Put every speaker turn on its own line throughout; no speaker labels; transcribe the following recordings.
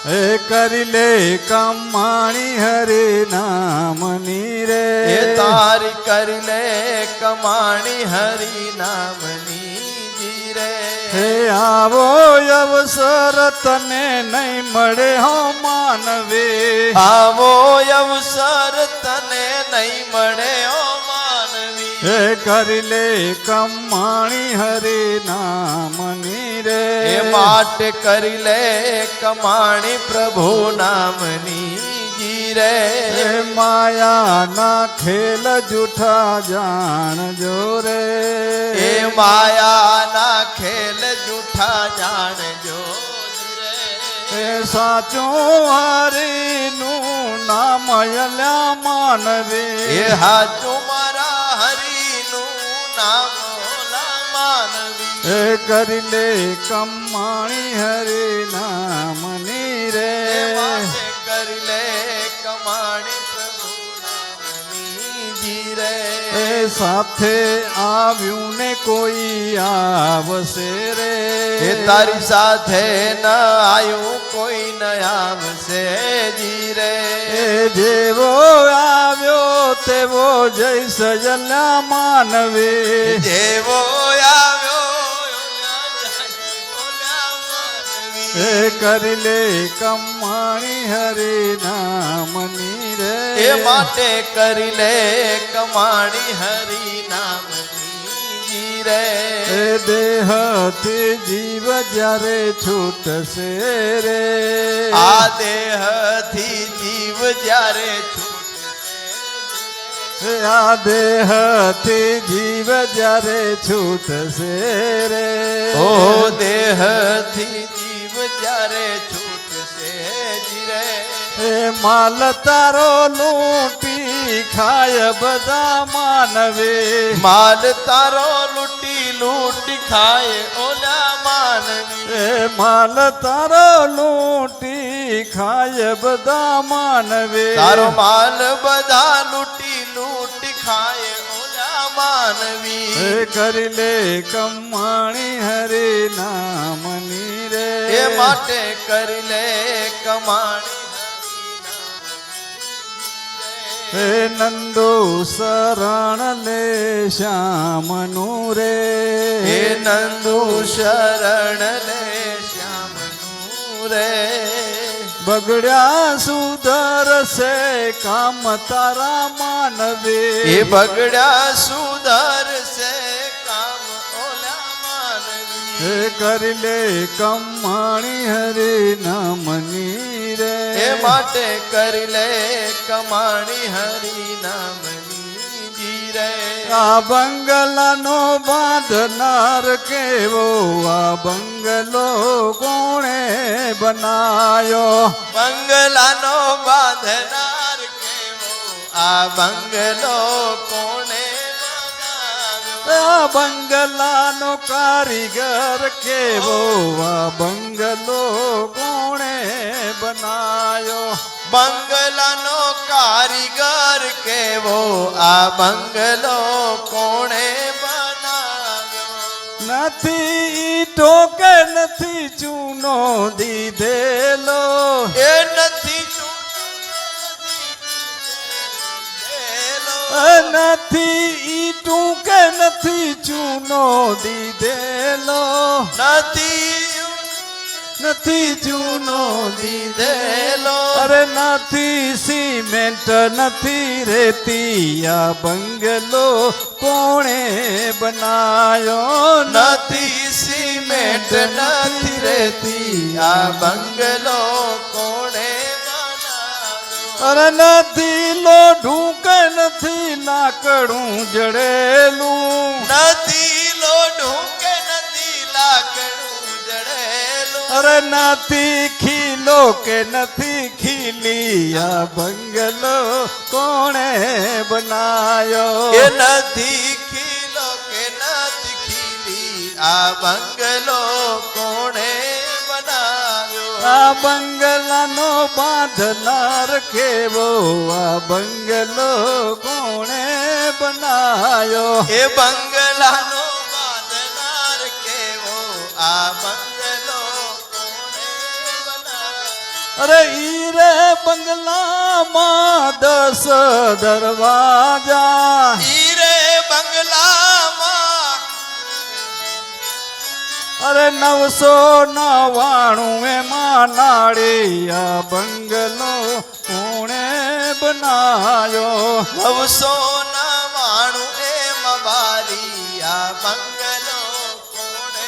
એ કરી લે કમાણી હરે નામની રે
એ તારી કરી લે કમાણી હરી નામની જી રે
હે આવો અવસર તને નહીં મળે હો માનવે
આવો અવસર તને નહીં મળે ઓ માનવી
હે કરી લે કમાણી હરે નામની રે
એ માટે કરી લે કમાણી પ્રભુ નામની જી રે
હે માયાના ખેલ જૂઠા જાણજો રે
એ માયાના ખેલ જૂઠા જાણજો જી રે
એ સાચું હરીનું નામ અલ્યા માનવે
એ હાચું મારા હરીનું નામ ઓલા માનવી
એ કરી લે કમાણી હરે નામની રે
એ માટે કરી લે કમાણી પ્રભુ નામની જી રે
એ સાથે આવ્યું ને કોઈ આવશે રે
એ તારી સાથે ન આયું કોઈ ન આવશે જી રે
એ જેવો આવ્યો તેવો જય સજલ્યા માનવે
જેવો આવ્યો
એ કરી લે કમાણી હરે નામની રે
એ માટે કરી લે કમાણી હરી નામની જી રે
એ દેહથી જીવ જ્યારે છૂટશે રે
આ દેહથી જીવ જ્યારે છૂટશે
આ દેહથી જીવ જ્યારે છૂટશે રે
ઓ દેહથી જીવ જ્યારે છૂટશે જી રે
એ માલ તારો લૂંટી ખાય બધા માનવે
માલ તારો લૂંટી લૂંટી ખાય ઓલા માનવી
એ માલ તારો લૂંટી ખાય બધા માનવે
તારો માલ બધા લૂંટી લૂંટી ખાય ઓલા માનવી
એ કરી લે કમાણી હરે નામની રે
એ માટે કરી લે કમાણી
હે નંદો શરણ લે શ્યામનું રે
હે નંદુ શરણ લે શ્યામનું રે
બગડ્યા સુધરશે કામ તારા માનવે
એ બગડ્યા સુધરશે કામ ઓલા માનવી
હે કરી લે કમાણી હરે નામની રે
એ માટે કરી લે કમાણી હરી નામની જી રે
આ બંગલાનો બાંધનાર કેવો આ બંગલો કોણે બનાયો
બંગલાનો બાંધનાર કેવો આ બંગલો કોણે બનાવ્યો
આ બંગલાનો કારીગર કેવો આ બંગલો કોણે બનાયો
બંગલાનો કારીગર કેવો આ બંગલો કોણે બનાવ્યો
નથી ઈટો કે નથી ચૂનો દીધેલો
એ નથી
નથી ઈટું કે નથી ચૂનો દીધેલો નથી ચૂનો
દીધેલો
અરે નથી સિમેન્ટ નથી રેતી આ બંગલો કોણે બનાયો
નથી સિમેન્ટ નથી રેતી આ બંગલો કોણે બનાવ્યો
અરે નથી લોઢું કે નથી લાકડું જડેલું
નથી લોઢું કે નથી લાકડું જડેલું
અરે નથી ખીલો કે નથી ખીલી આ બંગલો કોણે બનાયો
એ નથી ખીલો કે નથી ખીલી આ બંગલો કોણે બનાવ્યો
આ બંગલાનો બાંધનાર કેવો આ બંગલો કોણે બનાયો
એ બંગલાનો બાંધનાર કેવો આ બંગલો કોણે બનાવ્યો
અરે ઈ રે બંગલામાં 10 દરવાજા
ઈ રે બંગલામાં
અરે 999 એમાં નાળિયા બંગલો કોણે બનાયો
999 એમાં બારી આ બંગલો કોણે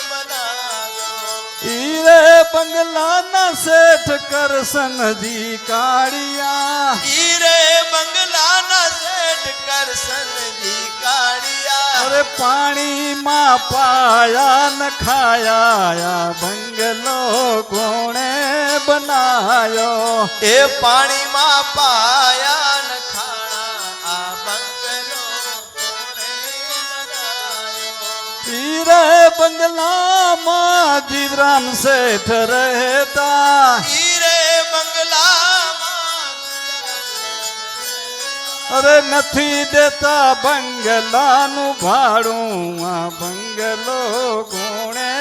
બનાવ્યો
ઈ રે બંગલાના શેઠ કરસનજી કાળિયા
ઈ રે બંગલાના શેઠ કરસનજી કાળિયા
અરે પાણીમાં પાયા ન ખાયા બંગલો કોણે બનાયો
એ પાણીમાં પાયા ન ખાણા આ બંગલો કોણે બનાવ્યો
ઈ રે બંગલામાં જીવરામ શેઠ રહેતા
ઈ રે બંગલામાં
અરે નથી દેતા બંગલાનું ભાડું આ બંગલો કોણે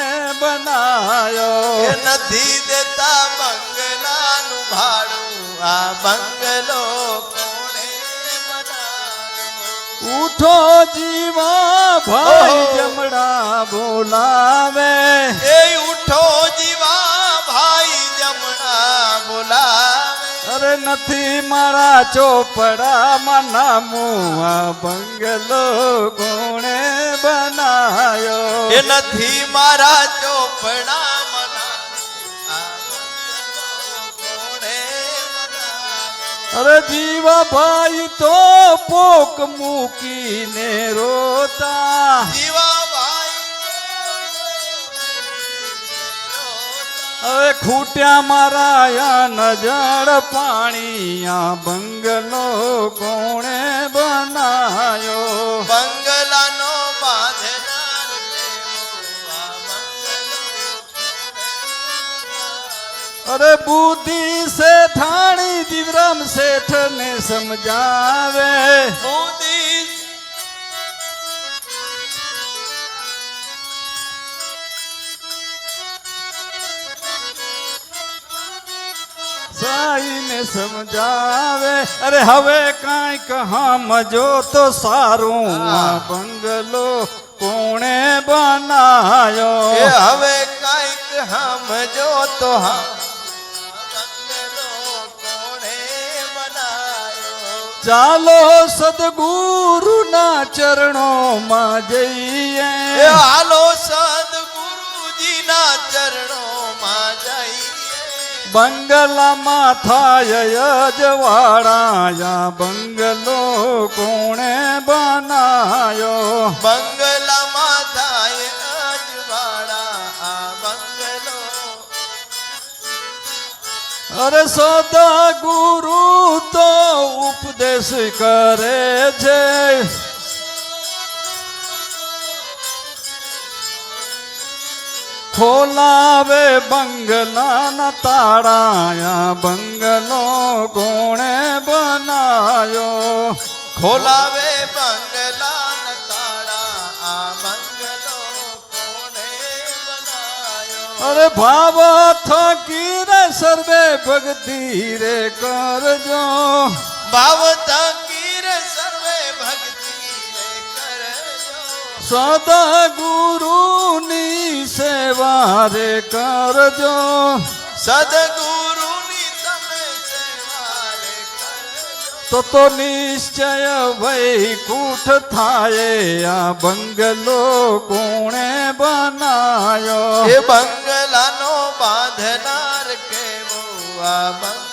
બનાયો
એ નથી દેતા બંગલાનું ભાડું આ બંગલો કોણે બનાવ્યો
ઉઠો જીવા ભાઈ
ઓહો.
જમણા બોલાવે
એ ઉઠો જીવા ભાઈ જમણા બોલાવે
અરે નથી મારા ચોપડામાં નામું આ બંગલો કોણે બનાયો
એ નથી મારા ચોપડામાં નામ. આ બંગલો કોણે બનાવ્યો
અરે જીવા ભાઈ તો પોક મૂકીને રોતા
જીવા ભાઈ
હવે ખૂટ્યા મારા નજર પાણી આ બંગલો કોણે બનાયો
બંગલાનો બાંધનાર કેવો આ બંગલો
અરે બુદ્ધિ શેઠાણી જીવરામ શેઠ ને સમજાવે
બુદ્ધિ
સાઈને સમજાવે અરે હવે કાંઈક સમજો તો સારું આ બંગલો કોણે બનાયો
એ હવે કાંઈક સમજો તો હા બંગલો કોણે બનાવ્યો
ચાલો સદગુરુના ચરણોમાં જઈએ
એ હાલો સદગુરુજીના ચરણોમાં જઈએ
બંગલામાં થાય અજવાળાયા બંગલો કોણે બનાયો
બંગલામાં થાય અજવાળા આ બંગલો
અરે સદા ગુરુ તો ઉપદેશ કરે છે ખોલાવે બંગલાના તાળાયા બંગલો કોણે બનાયો
ખોલાવે બંગલાના તાળા આ બંગલો કોણે બનાવ્યો
અરે ભાવ થકી રે સર્વે ભક્તિ રે કરજો
ભાવ તકીર સર્વે ભક્તિ રે કરજો
સદા ગુરુની સેવા રે કરજો
સદગુરુની તમે સેવા રે કરજો
તો નિશ્ચય વૈકુંઠ થાય આ બંગલો કોણે બનાયો
એ બંગલાનો બાંધનાર કેવો આ બંગલો